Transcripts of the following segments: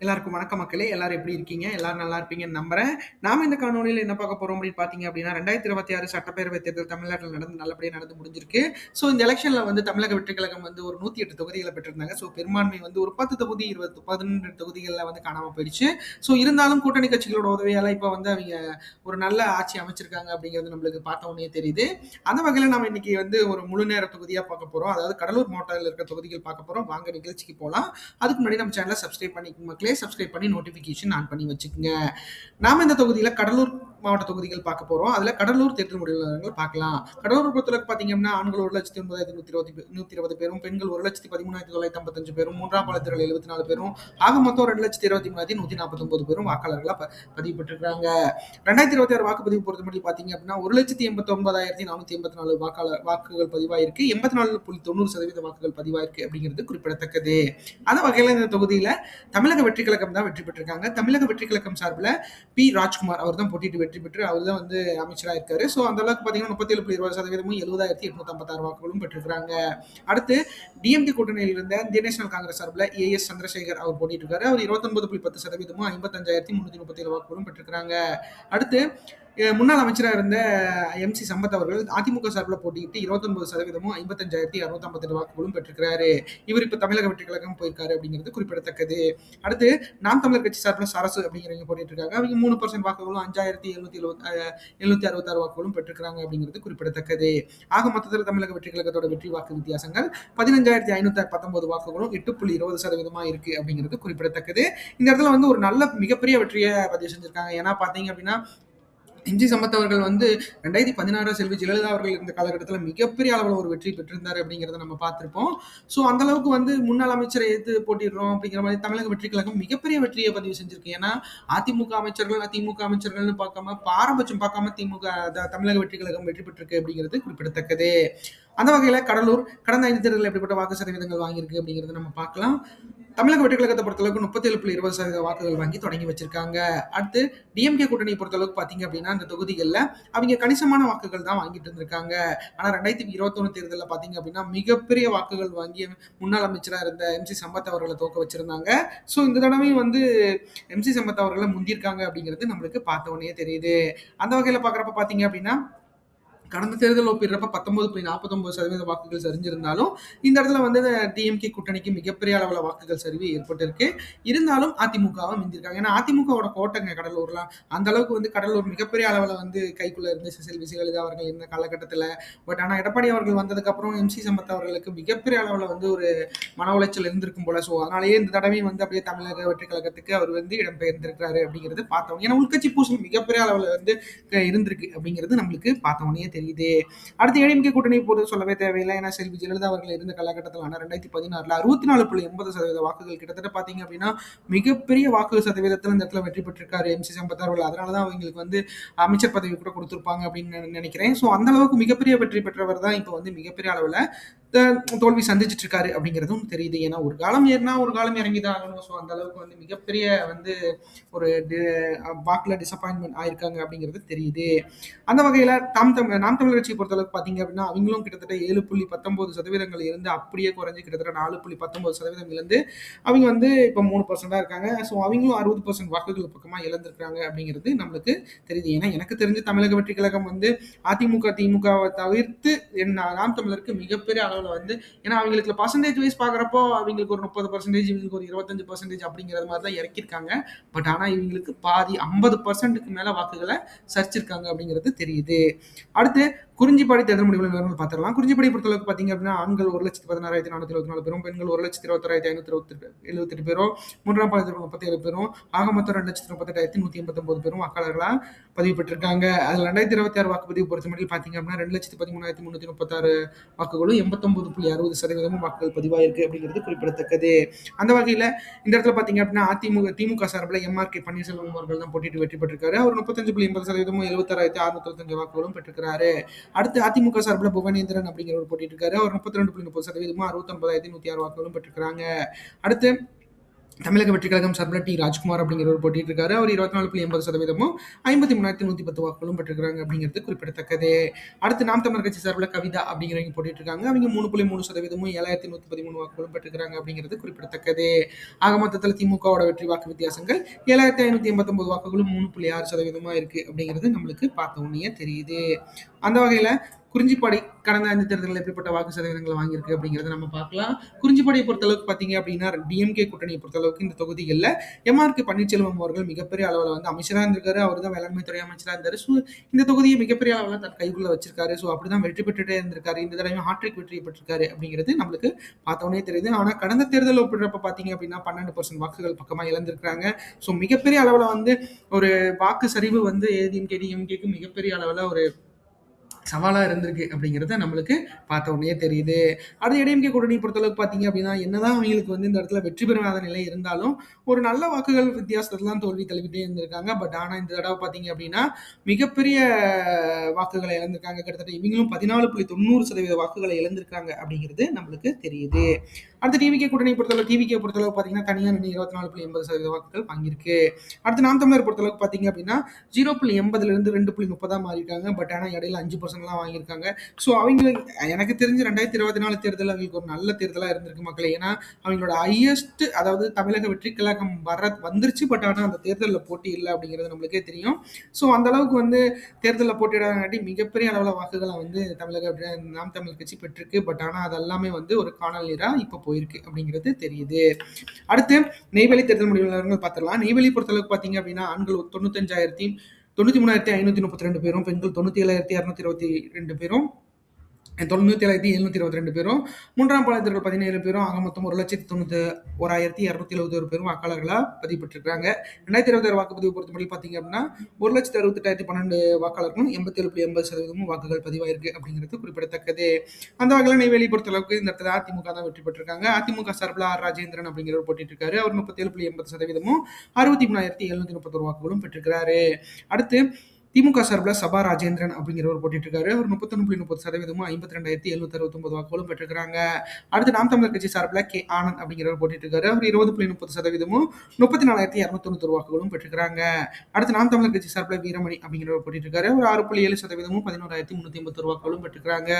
எல்லாருக்கும் வணக்கம் மக்களே. எல்லாரும் எப்படி இருக்கீங்க? எல்லாரும் நல்லா இருப்பீங்கன்னு நம்புறேன். நாம இந்த காணொளியில என்ன பார்க்க போறோம் அப்படின்னு பார்த்தீங்க அப்படின்னா, 2026 சட்டப்பேரவை தேர்தல் தமிழ்நாட்டில நல்லபடியா நடந்து முடிஞ்சிருக்கு. ஸோ இந்த எலக்ஷன்ல வந்து தமிழக வெற்றிக் கழகம் வந்து ஒரு 108 தொகுதிகள பெற்றிருந்தாங்க. ஸோ பெரும்பான்மை வந்து ஒரு 10 தொகுதி, 20 12 தொகுதிகள்ல வந்து காணாம போயிடுச்சு. ஸோ இருந்தாலும் கூட்டணி கட்சிகளோட உதவியால இப்ப வந்து அவிங்க ஒரு நல்ல ஆட்சி அமைச்சிருக்காங்க அப்படிங்கிறது நம்மளுக்கு பார்த்த உடனே தெரியுது. அந்த வகையில நம்ம இன்னைக்கு வந்து ஒரு முழு நேர தொகுதியா பார்க்க போறோம். அதாவது கடலூர் மாவட்டத்தில் இருக்க தொகுதிகள் பார்க்க போறோம். வாங்க நிகழ்ச்சிக்கு போலாம். அதுக்கு முன்னாடி நம்ம சேனலை சப்ஸ்கிரைப் பண்ணிக்கோங்க மக்களே. சப்ஸ்கிரைப் பண்ணி நோட்டிஃபிகேஷன் ஆன் பண்ணி வச்சுக்கோங்க. நாம இந்த தொகுதியில கடலூர் மாவட்ட தொகுதிகள் பார்க்க போறோம். அதுல கடலூர் தேர்தல் முடிவு விவரங்கள் பார்க்கலாம். கடலூர் பொறுத்தளவுக்கு பாத்தீங்கன்னா ஆண்கள் 1,09,120 பேரும், பெண்கள் 1,13,955 பேரும், மூன்றாம் பாலினத்தினர் 74 பேரும், ஆக மொத்தம் 2,23,149 பேரும் வாக்காளர்களா பதிவு பெற்றிருக்காங்க. 2026 வாக்குப்பதிவு பொறுத்த மட்டும் பாத்தீங்க அப்படின்னா 1,89,484 வாக்குகள் பதிவாயிருக்கு. 84.90% வாக்குகள் பதிவாயிருக்கு அப்படிங்கிறது குறிப்பிடத்தக்கது. அந்த வகையில இந்த தொகுதியில தமிழக வெற்றி கழகம் தான் வெற்றி பெற்றிருக்காங்க. தமிழக வெற்றி கழகம் சார்பில் பி ராஜ்குமார் அவர் தான் போட்டிட்டு வெற்றி பெற்று அவர் தான் வந்து அமைச்சராக இருக்காரு. ஸோ அந்த அளவுக்கு பார்த்தீங்கன்னா 37.20% 70,856 வாக்குகளும் பெற்றிருக்காங்க. அடுத்து டிஎம்கே கூட்டணியில் இருந்த இந்திய நேஷனல் காங்கிரஸ் சார்பில் ஏஎஸ் சந்திரசேகர் அவர் போட்டிட்டு இருக்காரு. அவர் 29.10% 55,337 வாக்குகளும் பெற்றிருக்காங்க. அடுத்து முன்னாள் அமைச்சராக இருந்த எம்.சி. சம்பத் அவர்கள் அதிமுக சார்பில் போட்டியிட்டு 29% 55,658 வாக்குகளும் பெற்றிருக்கிறாரு. இவர் இப்ப தமிழக வெற்றி கழகம் போயிருக்காரு அப்படிங்கிறது குறிப்பிடத்தக்கது. அடுத்து நாம் தமிழர் கட்சி சார்பில் சரசு அப்படிங்கிறவங்க போட்டிட்டு இருக்காங்க. அவங்க 3% வாக்குகளும் 5,766 வாக்குகளும் பெற்றிருக்காங்க அப்படிங்கிறது குறிப்பிடத்தக்கது. ஆக மொத்தத்தில் தமிழக வெற்றி கழகத்தோட வெற்றி வாக்கு வித்தியாசங்கள் 15,519 வாக்குகளும் 8.20% இருக்கு அப்படிங்கிறது குறிப்பிடத்தக்கது. இந்த இடத்துல வந்து ஒரு நல்ல மிகப்பெரிய வெற்றியை பதிவு செஞ்சிருக்காங்க. ஏன்னா பாத்தீங்க அப்படின்னா எம்.ஜி. சம்பத் அவர்கள் வந்து 2016 செல்வி ஜெயலலிதா அவர்கள் இருந்த காலகட்டத்தில் மிகப்பெரிய அளவில் ஒரு வெற்றி பெற்றிருந்தார் அப்படிங்கிறத நம்ம பார்த்திருப்போம். ஸோ அந்த அளவுக்கு வந்து முன்னாள் அமைச்சரை எதிர்த்து போட்டிடுறோம் அப்படிங்கிற மாதிரி தமிழக வெற்றி கழகம் மிகப்பெரிய வெற்றியை பதிவு செஞ்சிருக்கு. ஏன்னா அதிமுக அமைச்சர்கள்னு பார்க்காம பாரபட்சம் பார்க்காம தமிழக வெற்றி கழகம் வெற்றி பெற்றிருக்கு அப்படிங்கிறது குறிப்பிடத்தக்கது. அந்த வகையில கடலூர் கடந்த 5 தேர்தலில் எப்படிப்பட்ட வாக்கு சதவீதங்கள் வாங்கியிருக்கு அப்படிங்கிறத நம்ம பார்க்கலாம். தமிழக வெற்றி கழகத்தை பொறுத்தளவுக்கு 37.20% வாக்குகள் வாங்கி தொடங்கி வச்சிருக்காங்க. அடுத்து டிஎம்கே கூட்டணியை பொறுத்தளவுக்கு பாத்தீங்க அப்படின்னா அந்த தொகுதிகளில் அவங்க கணிசமான வாக்குகள் தான் வாங்கிட்டு இருந்திருக்காங்க. ஆனா 2021 தேர்தலில் பாத்தீங்க அப்படின்னா மிகப்பெரிய வாக்குகள் வாங்கி முன்னாள் அமைச்சராக இருந்த எம்.சி. சம்பத் அவர்களை தோக்க வச்சிருந்தாங்க. ஸோ இந்த தடவையும் வந்து எம்.சி. சம்பத் அவர்களை முந்திருக்காங்க அப்படிங்கிறது நம்மளுக்கு பார்த்த உடனே தெரியுது. அந்த வகையில பாக்குறப்ப பாத்தீங்க அப்படின்னா கடந்த தேர்தல் ஒப்பிடுறப்ப 19.49% வாக்குகள் சரிஞ்சிருந்தாலும் இந்த இடத்துல வந்து டிஎம்கே கூட்டணிக்கு மிகப்பெரிய அளவுல வாக்குகள் சரிவு ஏற்பட்டிருக்கு. இருந்தாலும் அதிமுகவை மிஞ்சிருக்காங்க. ஏன்னா அதிமுகவோட கோட்டைங்க கடலூர்லாம். அந்த அளவுக்கு வந்து கடலூர் மிகப்பெரிய அளவுல வந்து கைக்குள்ள இருந்து செல்வி ஜெயலலிதா அவர்கள் இருந்த காலகட்டத்தில். பட் ஆனா எடப்பாடி அவர்கள் வந்ததுக்கு அப்புறம் எம்.சி. சம்பத் அவர்களுக்கு மிகப்பெரிய அளவுல வந்து ஒரு மன உளைச்சல் இருந்திருக்கும் போல. ஸோ அதனாலேயே இந்த தடவையும் வந்து அப்படியே தமிழக வெற்றி கழகத்துக்கு அவர் வந்து இடம்பெயர்ந்திருக்கிறாரு அப்படிங்கிறது பார்த்தோம். ஏன்னா உள்கட்சி பூசல் மிகப்பெரிய அளவுல வந்து இருந்திருக்கு அப்படிங்கிறது நம்மளுக்கு பார்த்தோன்னே தெரியுது. அடுத்து ஏடிஎம்கே கூட்டணி போது சொல்லவே தேவையில்லை. ஏன்னா செல்வி ஜெயலலிதா அவர்கள் இருந்த காலகட்டத்தில் 2016 64.80% வாக்குகள் கிட்டத்தட்ட பாத்தீங்க அப்படின்னா மிகப்பெரிய வாக்கு சதவீதத்தில் இந்த இடத்துல வெற்றி பெற்றிருக்காரு எம்.சி. சம்பத் அவர்கள். அதனாலதான் அவங்களுக்கு வந்து அமைச்சர் பதவி கூட கொடுத்திருப்பாங்க அப்படின்னு நினைக்கிறேன். ஸோ அந்த அளவுக்கு மிகப்பெரிய வெற்றி பெற்றவர் தான் இப்போ வந்து மிகப்பெரிய அளவுல தோல்வி சந்திச்சிட்டு இருக்காரு அப்படிங்கிறதும் தெரியுது. ஏன்னா ஒரு காலம் ஏறினா ஒரு காலம் இறங்கிதான் ஆகணும். ஸோ அந்த அளவுக்கு வந்து மிகப்பெரிய வந்து ஒரு வாக்குல டிசப்பாயின்மெண்ட் ஆயிருக்காங்க அப்படிங்கிறது தெரியுது. அந்த வகையில நாம் தமிழர் கட்சியை பொறுத்தளவுக்கு பாத்தீங்க அப்படின்னா அவங்களும் கிட்டத்தட்ட 7.19% இருந்து அப்படியே குறைஞ்சு கிட்டத்தட்ட 4.19% இருந்து அவங்க வந்து இப்போ 3% இருக்காங்க. ஸோ அவங்களும் 60% வாக்குகள் பக்கமா இழந்திருக்காங்க அப்படிங்கிறது நம்மளுக்கு தெரியுது. ஏன்னா எனக்கு தெரிஞ்சு தமிழக வெற்றி கழகம் வந்து அதிமுக திமுகவை தவிர்த்து நாம் தமிழருக்கு மிகப்பெரிய அளவுல வந்து ஏன்னா அவங்களுக்கு பர்சன்டேஜ் வைஸ் பாக்குறப்போ அவங்களுக்கு ஒரு 30%, இவங்களுக்கு ஒரு 25% அப்படிங்கிற மாதிரி தான் இறக்கிருக்காங்க. பட் ஆனா இவங்களுக்கு பாதி 50%க்கு மேல வாக்குகளை சரிச்சிருக்காங்க அப்படிங்கிறது தெரியுது. அடுத்து குறிஞ்சிப்பாடி தேர்தல் முடிவுகள் விவரங்கள் பார்த்துடலாம். குறிஞ்சிப்பாடி பொறுத்தளவுக்கு பாத்தீங்க அப்படின்னா ஆண்கள் 1,16,424 பேரும், பெண்கள் 1,26,578 பேரும், மூன்றாம் பாலினத்தினர் 37 பேரும், ஆக மொத்தம் 2,38,189 பேரும் வாக்காளர்களா பதிவு பெற்றிருக்காங்க. அதுல 2026 வாக்குப்பதிவு பொறுத்த மட்டும் பாத்தீங்க அப்படின்னா 2,13,336 வாக்குகளும் 89.60% வாக்குகள் பதிவாயிருக்கு அப்படிங்கிறது குறிப்பிடத்தக்கது. அந்த வகையில இந்த இடத்துல பாத்தீங்க அப்படின்னா திமுக சார்பில் எம்.ஆர்.கே. பன்னீர்செல்வம் அவர்கள் தான் போட்டிட்டு வெற்றி பெற்றிருக்காரு. அவர் 35.80% 76,665 வாக்குகளும் பெற்றிருக்கிறாரு. அடுத்து அதிமுக சார்பில் புவனேந்திரன் அப்படிங்கிறவர் போட்டிட்டு இருக்காரு. அவர் 32.30% 69,106 வாக்குகளும் பெற்றிருக்காங்க. அடுத்து தமிழக வெற்றிக் கழகம் சார்பில் ராஜ்குமார் அப்படிங்கிறவர் போட்டிட்டு இருக்காரு. அவர் 24.80% 53,110 வாக்குகளும் பெற்றிருக்காங்க அப்படிங்கிறது குறிப்பிடத்தக்கது. அடுத்து நாம் தமிழர் கட்சி சார்பில் கவிதா அப்படிங்கிறவங்க போட்டிட்டு இருக்காங்க. அவங்க 3.3% 7,113 வாக்குகளும் பெற்றிருக்காங்க அப்படிங்கிறது குறிப்பிடத்தக்கது. ஆக மொத்தத்தில் திமுகவோட வெற்றி வாக்கு வித்தியாசங்கள் 7,589 வாக்குகளும் 3.6% இருக்கு அப்படிங்கிறது நம்மளுக்கு பார்த்த உடனே தெரியுது. அந்த வகையில குறிஞ்சிப்பாடி கடந்த 5 தேர்தலில் எப்படிப்பட்ட வாக்கு சதவீதங்களை வாங்கியிருக்கு அப்படிங்கிறத நம்ம பார்க்கலாம். குறிஞ்சிப்பாடியை பொறுத்தளவுக்கு பார்த்தீங்க அப்படின்னா டிஎம்கே கூட்டணியை பொறுத்தளவுக்கு இந்த தொகுதிகளில் எம்ஆர்கே பன்னீர்செல்வம் அவர்கள் மிகப்பெரிய அளவில் வந்து அமைச்சராக இருந்திருக்காரு. அவர் தான் வேளாண்மை துறை அமைச்சராக இருந்தார். ஸோ இந்த தொகுதியை மிகப்பெரிய அளவில் தன் கைக்குள்ள வச்சிருக்காரு. ஸோ அப்படிதான் வெற்றி பெற்றுட்டே இருந்திருக்காரு. இந்த தடவை ஹாட்ரிக் வெற்றி பெற்றிருக்காரு அப்படிங்கிறது நம்மளுக்கு பார்த்தோன்னே தெரியுது. ஆனால் கடந்த தேர்தல் ஒப்பிடுறப்ப பார்த்தீங்க அப்படின்னா 12% வாக்குகள் பக்கமாக இழந்திருக்காங்க. ஸோ மிகப்பெரிய அளவில் வந்து ஒரு வாக்கு சரிவு வந்து ஏடிஎம்கே டிஎம்கேக்கு மிகப்பெரிய அளவில் ஒரு சவாலா இருந்திருக்கு அப்படிங்கிறத நம்மளுக்கு பார்த்த உடனே தெரியுது. அடுத்து ஏடிஎம்கே கூட்டணி பொறுத்தளவுக்கு பார்த்தீங்க அப்படின்னா, என்னதான் அவங்களுக்கு வந்து இந்த இடத்துல வெற்றி பெறாத நிலை இருந்தாலும், ஒரு நல்ல வாக்குகள் வித்தியாசத்துல தான் தோல்வி தழுவிட்டே இருந்திருக்காங்க. பட் ஆனா இந்த தடவை பார்த்தீங்க அப்படின்னா, மிகப்பெரிய வாக்குகளை இழந்திருக்காங்க. கிட்டத்தட்ட இவங்களும் 14.90% வாக்குகளை இழந்திருக்காங்க அப்படிங்கிறது நம்மளுக்கு தெரியுது. அடுத்து டிவிகே பொறுத்தளவு பார்த்தீங்கன்னா, தனியா நின்று 24.80% வாக்குகள் வாங்கியிருக்கு. அடுத்து நாம் தமிழர் பொறுத்தளவுக்கு பார்த்தீங்க அப்படின்னா, 0.80லிருந்து 2.30 மாறியிருக்காங்க. பட் ஆனா இடையில 5%லாம் வாங்கியிருக்காங்க. ஸோ அவங்க எனக்கு தெரிஞ்சு 2024 தேர்தல் அவங்களுக்கு ஒரு நல்ல தேர்தலா இருந்திருக்கு மக்களே. ஏன்னா அவங்களோட ஹையஸ்ட் அதாவது தமிழக வெற்றிக் கழகம் வந்துருச்சு. பட் ஆனா அந்த தேர்தலில் போட்டி இல்லை அப்படிங்கிறது நம்மளுக்கே தெரியும். ஸோ அந்த அளவுக்கு வந்து தேர்தலில் போட்டியிடாதங்காட்டி மிகப்பெரிய அளவில் வாக்குகளை வந்து நாம் தமிழர் கட்சி பெற்றிருக்கு. பட் ஆனா அது எல்லாமே வந்து ஒரு காணல் நீரா இப்போ போயிருக்கு அப்படிங்கிறது தெரியுது. அடுத்து நெய்வேலி தேர்தல் முடிவுகள் பார்த்துடலாம். நெய்வேலி பொறுத்தளவுக்கு பார்த்தீங்க அப்படின்னா ஆண்கள் 93,532 பேரும், பெண்கள் 97,222 பேரும், 97,722 பேரும், மூன்றாம் பாலினத்தர்கள் 17 பேரும், ஆக மொத்தம் 1,91,271 பேரும் வாக்காளர்களா பதிவு பெற்றிருக்காங்க. 2026 வாக்குப்பதிவு பொறுத்தமட்டில் பார்த்தீங்க அப்படின்னா 1,68,012 வாக்காளர்களும் 87.80% வாக்குகள் பதிவாயிருக்கு அப்படிங்கிறது குறிப்பிடத்தக்கது. அந்த வகையில் நெய்வேலி பொறுத்தளவுக்கு இந்த இடத்துல அதிமுக தான் வெற்றி பெற்றிருக்காங்க. அதிமுக சார்பில் ஆர் ராஜேந்திரன் அப்படிங்கிறவர் போட்டிட்டு இருக்காரு. அவர் 37.80% 63,731 வாக்குகளும் பெற்றிருக்கிறாரு. அடுத்து திமுக சார்பில் சபா ராஜேந்திரன் அப்படிங்கிறவர் போட்டிட்டு இருக்காரு. அவர் 31.30% 52,769 வாக்குகளும் பெற்றிருக்காங்க. அடுத்து நாம் தமிழர் கட்சி சார்பில் கே ஆனந்த் அப்படிங்கிறவர் போட்டிட்டு இருக்காரு. அவர் 20.30% 34,291 வாக்குகளும் பெற்றிருக்காங்க. அடுத்து நாம் தமிழர் கட்சி சார்பில் வீரமணி அப்படிங்கிறவர் போட்டிட்டு இருக்காரு. அவர் 6.7% 11,381 வாக்குகளும் பெற்றிருக்காங்க.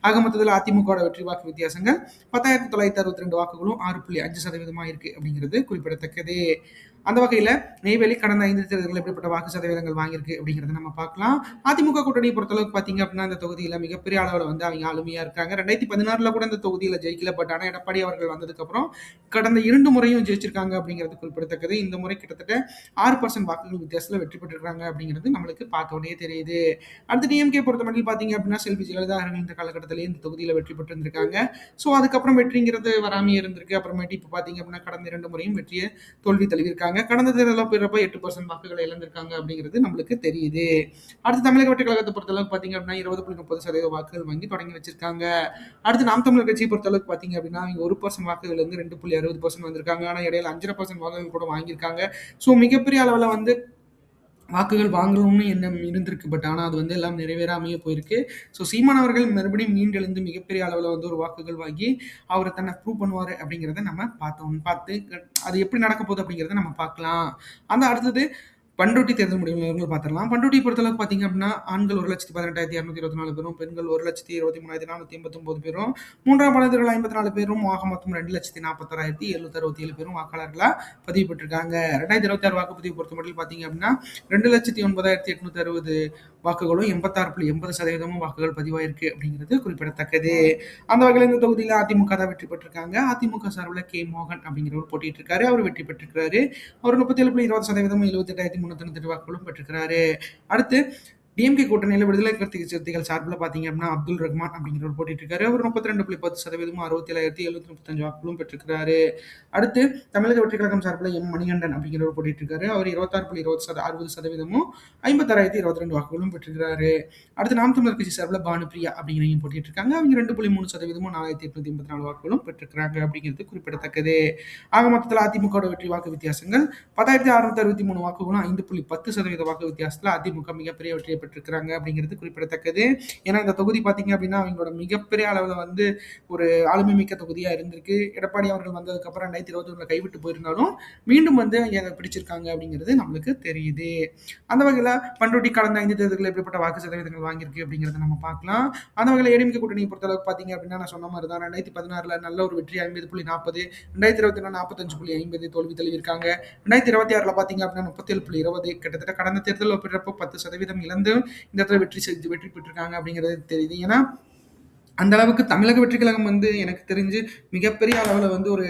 ஆக மொத்தத்தில் அதிமுக வெற்றி வாக்கு வித்தியாசங்கள் 10,962 வாக்குகளும் 6.5% இருக்கு அப்படிங்கிறது குறிப்பிடத்தக்கது. அந்த வகையில் நெய்வேலி கடந்த 5 தேர்தல்கள் எப்படிப்பட்ட வாக்கு சதவீதங்கள் வாங்கியிருக்கு அப்படிங்கிறத நம்ம பார்க்கலாம். அதிமுக கூட்டணி பொறுத்தளவுக்கு பார்த்தீங்க அப்படின்னா இந்த தொகுதியில் மிகப்பெரிய அளவில் வந்து அவங்க ஆளுமையா இருக்காங்க. 2016 கூட இந்த தொகுதியில் ஜெயிக்கல. பட் ஆனால் எடப்பாடி அவர்கள் வந்ததுக்கப்புறம் கடந்த 2 முறையும் ஜெயிச்சிருக்காங்க அப்படிங்கிறது குறிப்பிடத்தக்கது. இந்த முறை கிட்டத்தட்ட 6% வாக்குகள் வித்தியாசத்தில் வெற்றி பெற்றிருக்காங்க அப்படிங்கிறது நம்மளுக்கு பார்த்த உடனே தெரியுது. அடுத்து டிஎம்கே பொறுத்த மட்டும் பார்த்தீங்க அப்படின்னா செல்வி ஜெயலலிதா அவர்கள் இந்த காலகட்டத்திலேயே இந்த தொகுதியில் வெற்றி பெற்றிருந்திருக்காங்க. ஸோ அதுக்கப்புறம் வெற்றிங்கிறது வராமையே இருந்திருக்கு. அப்புறமேட்டு இப்போ பார்த்தீங்க அப்படின்னா கடந்த 2 முறையும் வெற்றியை தோல்வி தழுவிருக்காங்க. கடந்த தேர்தலில் போயிடுறப்ப 8% வாக்குகளை இழந்திருக்காங்க அப்படிங்கிறது நம்மளுக்கு தெரியுது. அடுத்து தமிழக வெற்றி கழகத்தை பொறுத்தளவுக்கு பார்த்தீங்க அப்படின்னா 20.30% வாக்குகள் வாங்கி தொடங்கி வச்சிருக்காங்க. அடுத்து நாம் தமிழர் கட்சியை பொறுத்தளவுக்கு பார்த்தீங்க அப்படின்னா அவங்க 1% வாக்குகள் வந்து 2.60% வந்திருக்காங்க. ஆனால் இடையில 5% வாக்குகள் கூட வாங்கியிருக்காங்க. ஸோ மிகப்பெரிய அளவில் வந்து வாக்குகள் வாங்கணும்னு எண்ணம் இருந்திருக்கு. பட் ஆனால் அது வந்து எல்லாம் நிறைவேறாமையே போயிருக்கு. ஸோ சீமான் அவர்கள் மறுபடியும் மீண்டெழுந்து மிகப்பெரிய அளவில் வந்து ஒரு வாக்குகள் வாங்கி அவரை தன்னை ப்ரூவ் பண்ணுவார் அப்படிங்கிறத நம்ம பார்த்து அது எப்படி நடக்க போகுது அப்படிங்கிறத நம்ம பார்க்கலாம். அந்த அடுத்தது பண்ருட்டி தேர்தல் முடிவுகள் பார்த்துடலாம். பண்ருட்டி பொறுத்தளவுக்கு பார்த்தீங்க அப்படின்னா ஆண்கள் 1,18,224 பேரும், பெண்கள் 1,23,489 பேரும், மூன்றாம் பாலினத்தர்கள் 54 பேரும், ஆக மொத்தம் 2,46,767 பேரும் வாக்காளர்களா பதிவு பெற்றிருக்காங்க. 2026 வாக்குப்பதிவு பொறுத்த மட்டும் பார்த்தீங்க அப்படின்னா 2,09,860 வாக்குகளும் 86.80% வாக்குகள் பதிவாயிருக்கு அப்படிங்கிறது குறிப்பிடத்தக்கது. அந்த வகையில் இந்த தொகுதியில் அதிமுக தான் வெற்றி பெற்றிருக்காங்க. அதிமுக சார்பில் கே மோகன் அப்படிங்கிறவர் போட்டிட்டு இருக்காரு. அவர் வெற்றி பெற்றிருக்காரு. அவர் 37.20% 78,398 வாக்குகளும் பெற்றிருக்கிறாரு. அடுத்து டிஎம்கே கூட்டணியில் விடுதலை சிறுத்தைகள் சார்பில் பார்த்தீங்க அப்படின்னா அப்துல் ரஹ்மான் அப்படிங்கிறவர் போட்டிட்டு இருக்காரு. அவர் 32.10% 67,735 வாக்குகளும் பெற்றிருக்கிறாரு. அடுத்து தமிழக வெற்றி கழகம் சார்பில் எம் மணிகண்டன் அப்படிங்கிறவர் போட்டிட்டு இருக்காரு. அவர் 26.60% 56,022 வாக்குகளும் பெற்றிருக்கிறாரு. அடுத்து நாம் தமிழர் கட்சி சார்பில் பானுப்பிரியா அப்படிங்கிறவங்க போட்டிட்டு இருக்காங்க. அவங்க 2.3% 4,884 வாக்குகளும் பெற்றிருக்கிறாங்க அப்படிங்கிறது குறிப்பிடத்தக்கது. ஆக மொத்தத்தில் அதிமுக வெற்றி வாக்கு வித்தியாசங்கள் 10,663 வாக்குகளும் 5.10% வாக்கு வித்தியாசத்தில் அதிமுக மிகப்பெரிய வெற்றியை பெற்றிருக்கிறாங்க அப்படிங்கிறது குறிப்பிடத்தக்கது. ஏன்னா இந்த தொகுதி பார்த்தீங்க அப்படின்னா அவங்களோட மிகப்பெரிய அளவில் வந்து ஒரு ஆளுமை மிக்க தொகுதியாக இருந்திருக்கு. எடப்பாடி அவர்கள் வந்ததுக்கப்புறம் 2021 கைவிட்டு போயிருந்தாலும் மீண்டும் வந்து அங்கே அதை பிடிச்சிருக்காங்க அப்படிங்கிறது நம்மளுக்கு தெரியுது. அந்த வகையில் பண்ருட்டி கடந்த 5 தேர்தல்களில் எப்படிப்பட்ட வாக்கு சதவீதங்கள் வாங்கியிருக்கு அப்படிங்கிறத நம்ம பார்க்கலாம். அந்த வகையில் ஏடிஎம்கே கூட்டணியை பொறுத்தளவுக்கு பார்த்தீங்க அப்படின்னா நான் சொன்ன மாதிரி தான் 2016 நல்ல ஒரு வெற்றி 50.40, 2021 45.50 தோல்வி தழுவிருக்காங்க. 2026 பார்த்தீங்க அப்படின்னா 37.20 கிட்டத்தட்ட கடந்த தேர்தல் ஒப்பிடுறப்போ 10% இழந்து இந்த இடத்துல வெற்றி பெற்றிருக்காங்க அப்படிங்கிறது தெரியுது. ஏன்னா அந்த அளவுக்கு தமிழக வெற்றி கழகம் வந்து எனக்கு தெரிஞ்சு மிகப்பெரிய அளவில் வந்து ஒரு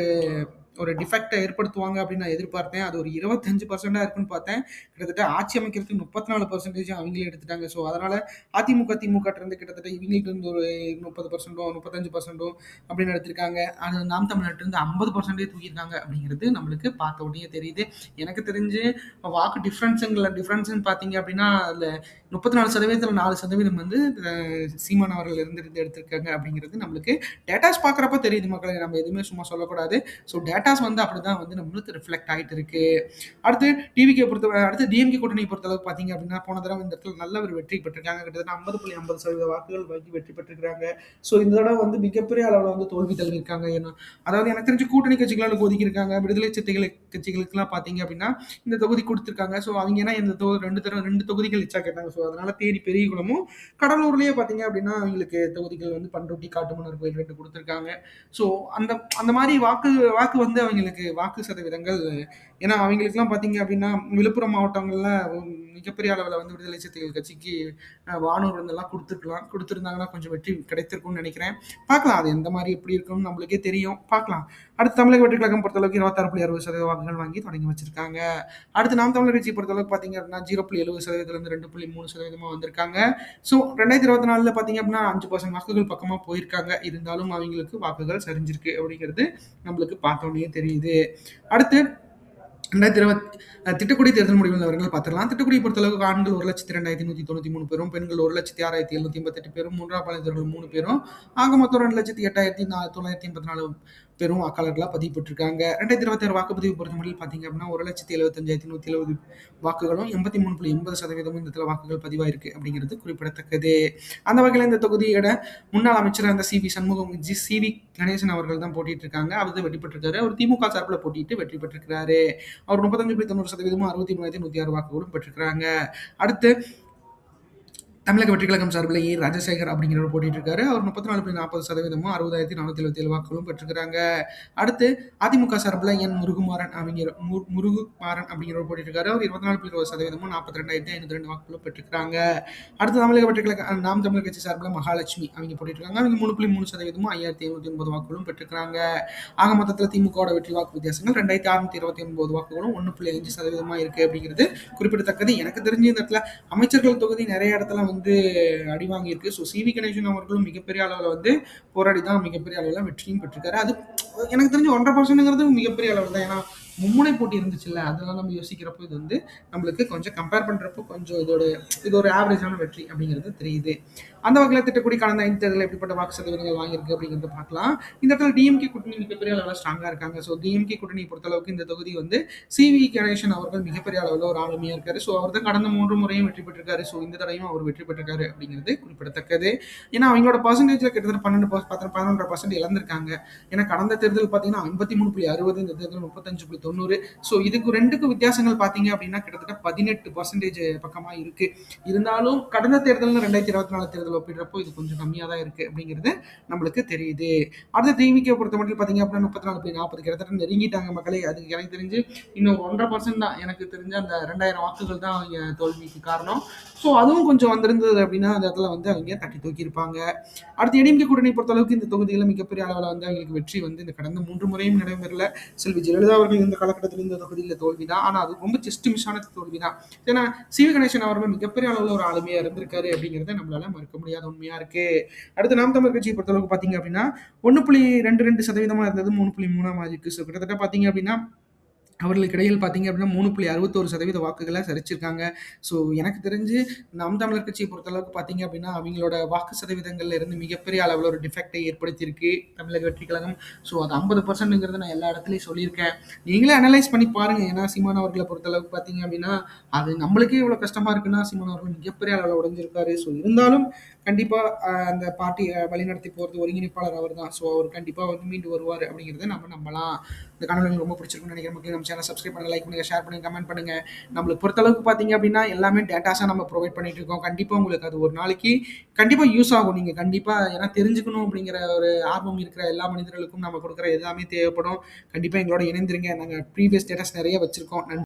ஒரு டிஃபெக்டை ஏற்படுத்துவாங்க அப்படின்னு நான் எதிர்பார்த்தேன். அது ஒரு 25% இருக்குன்னு பார்த்தேன். கிட்டத்தட்ட ஆட்சி அமைக்கிறதுக்கு 34% அவங்களே எடுத்துட்டாங்க. ஸோ அதனால அதிமுக திமுக இருந்து கிட்டத்தட்ட இவங்களுக்கு இருந்து ஒரு 30%, 35% அப்படின்னு எடுத்திருக்காங்க. அது நாம் தமிழர்கிட்ட இருந்து 50% தூக்கியிருக்காங்க அப்படிங்கிறது நம்மளுக்கு பார்த்த உடனே தெரியுது. எனக்கு தெரிஞ்சு வாக்கு டிஃப்ரென்ஸ்ன்னு பார்த்தீங்க அப்படின்னா அதில் 34% 4% வந்து சீமான் அவர்கள் இருந்து எடுத்திருக்காங்க அப்படிங்கிறது நம்மளுக்கு டேட்டாஸ் பார்க்குறப்ப தெரியுது மக்களை. நம்ம எதுவுமே சும்மா சொல்லக்கூடாது. ஸோ டேட்டாஸ் வந்து அப்படிதான் வந்து நம்மளுக்கு ரிஃப்ளெக்ட் ஆகிட்டு இருக்கு. அடுத்து அடுத்து டிஎம்கே கூட்டணி பொறுத்தளவுக்கு பார்த்தீங்க அப்படின்னா போன தடவை இந்த இடத்துல நல்ல ஒரு வெற்றி பெற்றிருக்காங்க. கிட்டத்தட்ட 50.50% வாக்குகள் வாங்கி வெற்றி பெற்றிருக்காங்க. ஸோ இந்த தடவை வந்து மிகப்பெரிய அளவில் வந்து தோல்வி தழுவிருக்காங்க. ஏன்னா அதாவது எனக்கு தெரிஞ்சு கூட்டணி கட்சிகளால் ஒதுக்கியிருக்காங்க. விடுதலை சிறுத்தைகள் கட்சிகளுக்குலாம் பார்த்தீங்க அப்படின்னா இந்த தொகுதி கொடுத்துருக்காங்க. ஸோ அவங்க ஏன்னா இந்த ரெண்டு தொகுதிகள் இச்சா கேட்டாங்க. ஸோ அதனால தேனி பெரியகுளமும் கடலூர்லேயே பார்த்தீங்க அப்படின்னா அவங்களுக்கு தொகுதிகள் வந்து பண்ருட்டி காட்டுமன்னார் கோயில் 2 கொடுத்துருக்காங்க. ஸோ அந்த அந்த மாதிரி வாக்கு வந்து அவங்களுக்கு வாக்கு சதவீதங்கள் ஏன்னா அவங்களுக்குலாம் பார்த்தீங்க அப்படின்னா விழுப்புரம் மாவட்டங்களில் மிகப்பெரிய அளவில் வந்து விடுதலை சிறுத்தைகள் கட்சிக்கு வானூர் இதெல்லாம் கொடுத்துருந்தாங்கன்னா கொஞ்சம் வெற்றி கிடைத்திருக்கும்னு நினைக்கிறேன். பார்க்கலாம் அது எந்த மாதிரி எப்படி இருக்கும்னு நம்மளுக்கே தெரியும். பார்க்கலாம். அடுத்து தமிழக வெற்றி கழகம் பொறுத்தளவுக்கு 26.60% வாக்குகள் வாங்கி தொடங்கி வச்சிருக்காங்க. அடுத்து நாம் தமிழர் கட்சி பொறுத்தளவுக்கு பார்த்தீங்க அப்படின்னா 0.70%லேருந்து 2.3% வந்திருக்காங்க. ஸோ 2024 பார்த்தீங்க அப்படின்னா 5% வாக்குகள் பக்கமாக போயிருக்காங்க. இருந்தாலும் அவங்களுக்கு வாக்குகள் சரிஞ்சிருக்கு அப்படிங்கிறது நம்மளுக்கு பார்த்தோன்னே தெரியுது. அடுத்து 2020 திட்டக்குடி தேர்தல் முடிவுகள் விவரங்கள் பார்த்துக்கலாம். திட்டக்குடியை பொறுத்தளவுக்கு ஆண்கள் 1,02,193 பேரும், பெண்கள் 1,06,788 பேரும், மூன்றாம் பாலினத்தவர்கள் 3 பேரும், ஆக மொத்தம் 2,08,984 பேரும் வாக்காளர்களாக பதிவு பெற்றிருக்காங்க. 2026 வாக்குப்பதிவு பொறுத்தமட்டில் பார்த்தீங்க அப்படின்னா 1,75,170 வாக்குகளும் 83.80% இந்த இடத்துல வாக்குகள் பதிவாயிருக்கு அப்படிங்கிறது குறிப்பிடத்தக்கது. அந்த வகையில் இந்த தொகுதியோட முன்னாள் அமைச்சர் அந்த சிவி கணேசன் அவர்கள் தான் போட்டிட்டு இருக்காங்க. அவர் வெற்றி பெற்றிருக்காரு. அவர் திமுக சார்பில் போட்டிட்டு வெற்றி பெற்றிருக்கிறாரு. அவர் 35.90% 63,106 வாக்குகளும் பெற்றிருக்கிறாங்க. அடுத்து தமிழக வெற்றி கழகம் சார்பில் ராஜசேகர் அப்படிங்கிறவர் போட்டிட்டு இருக்காரு. அவர் 34.40% 60,477 வாக்குகளும் பெற்றிருக்கிறாங்க. அடுத்து அதிமுக சார்பில் முருகுமாறன் அப்படிங்கிறவர் போட்டிட்டு இருக்காரு. அவர் 24.20% 42,502 வாக்குகளும் பெற்றிருக்கிறாங்க. அடுத்து தமிழக வெற்றி கழகம் நாம் தமிழர் கட்சி சார்பில் மகாலட்சுமி அவங்க போட்டிட்டு இருக்காங்க. அவங்க 3.3% 5,780 வாக்குகளும் பெற்றிருக்கிறாங்க. ஆக மொத்தத்தில் திமுக வெற்றி வாக்கு வித்தியாசங்கள் 2,629 வாக்குகளும் 1.5% இருக்கு அப்படிங்கிறது குறிப்பிடத்தக்கது. எனக்கு தெரிஞ்ச இந்த இடத்துல அமைச்சர்கள் தொகுதி நிறைய இடத்துல வந்து அடி வாங்கியிருக்கு. ஸோ சிவி கணேசன் அவர்களும் மிகப்பெரிய அளவில் வந்து போராடி தான் மிகப்பெரிய அளவில் வெற்றியும் பெற்றிருக்காரு. அது எனக்கு தெரிஞ்சு 1.5%ங்கிறது மிகப்பெரிய அளவில் தான். ஏன்னா மும்முனை போட்டி இருந்துச்சுல்ல, அதெல்லாம் நம்ம யோசிக்கிறப்போ இது வந்து நம்மளுக்கு கொஞ்சம் கம்பேர் பண்ணுறப்போ கொஞ்சம் இது ஒரு ஆவரேஜான வெற்றி அப்படிங்கிறது தெரியுது. அந்த வகையில் திட்டக்குடி கடந்த 5 தேர்தலில் எப்படிப்பட்ட வாக்கு சதவீதங்கள் வாங்கியிருக்கு அப்படிங்கிறத பார்க்கலாம். இந்த இடத்துல டிஎம்கே கூட்டணி மிகப்பெரிய அளவில் ஸ்ட்ராங்காக இருக்காங்க. ஸோ டிஎம்கே கூட்டணி பொறுத்தளவுக்கு இந்த தொகுதி வந்து சிவி கணேசன் அவர்கள் மிகப்பெரிய அளவில் ஒரு ஆளுமையாக இருக்காரு. ஸோ அவர் தான் கடந்த 3 முறையும் வெற்றி பெற்றிருக்காரு. ஸோ இந்த தடையும் அவர் வெற்றி பெற்றிருக்காரு அப்படிங்கிறது குறிப்பிடத்தக்கது. ஏன்னா அவங்களோட பர்சன்டேஜில் கிட்டத்தட்ட 11% இழந்திருக்காங்க. ஏன்னா கடந்த தேர்தல் பார்த்தீங்கன்னா 53.60, இந்த தேர்தல் 35.90. ஸோ இதுக்கு ரெண்டுக்கும் வித்தியாசங்கள் பார்த்தீங்க அப்படின்னா கிட்டத்தட்ட 18% பக்கமாக இருக்கு. இருந்தாலும் கடந்த தேர்தல் 2024 தேர்தல் ஒப்பிடுறப்போ இது கொஞ்சம் கம்மியாக தான் இருக்கு அப்படிங்கிறது நம்மளுக்கு தெரியுது. அடுத்த டிவிக்கு பொறுத்த மட்டும் பார்த்தீங்க அப்படின்னா 34.40 கிட்டத்தட்ட நெருங்கிட்டாங்க மக்களே. அதுக்கு எனக்கு தெரிஞ்சு இன்னும் 1.5% தான். எனக்கு தெரிஞ்ச அந்த 2,000 வாக்குகள் தான் அவங்க தோல்விக்கு காரணம். ஸோ அதுவும் கொஞ்சம் வந்திருந்தது அப்படின்னா அந்த இடத்துல வந்து அவங்க தட்டி தூக்கியிருப்பாங்க. அடுத்து ஏடிஎம்கே கூட்டணி பொறுத்தளவுக்கு இந்த தொகுதியில் மிகப்பெரிய அளவில் வந்து அவங்களுக்கு வெற்றி வந்து இந்த கடந்த 3 முறையும் நடைபெறல. செல்வி ஜெயலலிதா அவர்கள் இந்த காலகட்டத்தில் இந்த தொகுதியில் தோல்வி தான். ஆனால் அது ரொம்ப ஜஸ்ட் மிஸ்ஸான தோல்வி தான். ஏன்னா சிவி கணேசன் அவர்கள் மிகப்பெரிய அளவில் ஒரு ஆளுமையாக இருந்திருக்காரு அப்படிங்கிறத நம்மளால மறுக்க முடியாத உண்மையா இருக்கு. அடுத்து நாம் தமிழர் கட்சியை பொறுத்தளவுக்கு பார்த்தீங்க அப்படின்னா 1.22% இருந்தது 3.3 இருக்கு. ஸோ கிட்டத்தட்ட பார்த்தீங்க அப்படின்னா அவர்களுக்கு இடையில் பார்த்தீங்க அப்படின்னா 3.61% வாக்குகள சரிச்சிருக்காங்க. ஸோ எனக்கு தெரிஞ்சு நாம் தமிழர் கட்சிய பொறுத்தளவுக்கு பார்த்தீங்க அப்படின்னா, அவங்களோட வாக்கு சதவீதங்கள்ல இருந்து மிகப்பெரிய அளவுல ஒரு டிஃபெக்ட்ட ஏற்படுத்தியிருக்கு தமிழக வெற்றி கழகம். ஸோ அது 50%ங்கிறத நான் எல்லா இடத்துலயும் சொல்லியிருக்கேன். நீங்களே அனலைஸ் பண்ணி பாருங்க. ஏன்னா சீமான் அவர்கள பொறுத்தளவுக்கு பார்த்தீங்க அப்படின்னா, அது நம்மளுக்கே இவ்வளோ கஷ்டமா இருக்குன்னா, சீமான் அவர்கள் மிகப்பெரிய அளவுல உடைஞ்சிருக்காரு. ஸோ இருந்தாலும் கண்டிப்பா அந்த பார்ட்டிய வழிநடத்தி போறது ஒருங்கிணைப்பாளர் அவர்தான். ஸோ அவர் கண்டிப்பா வந்து மீண்டு வருவாரு அப்படிங்கிறத நம்ம நம்பலாம். இந்த காணொளி உங்களுக்கு ரொம்ப பிடிச்சிருக்கும்னு நினைக்கிறேன். மக்களே நம்ம சேனல் சப்ஸ்கிரைப் பண்ணுங்க, லைக் பண்ணுங்க, ஷேர் பண்ணுங்க, கமெண்ட் பண்ணுங்க. நம்மளுக்கு பொறுத்தளவுக்கு பார்த்தீங்க அப்படின்னா, எல்லாமே டேட்டாஸா நம்ம ப்ரொவைட் பண்ணிட்டு இருக்கோம். கண்டிப்பா உங்களுக்கு அது ஒரு நாளைக்கு கண்டிப்பா யூஸ் ஆகும். நீங்க கண்டிப்பா ஏன்னா தெரிஞ்சுக்கணும் அப்படிங்கிற ஒரு ஆர்வம் இருக்கிற எல்லா மனிதர்களுக்கும் நம்ம குடுக்குற எல்லாமே தேவைப்படும். கண்டிப்பா எங்களோட இணைந்திருங்க. நாங்க ப்ரீவியஸ் டேட்டாஸ் நெறைய வச்சிருக்கோம். நன்றி.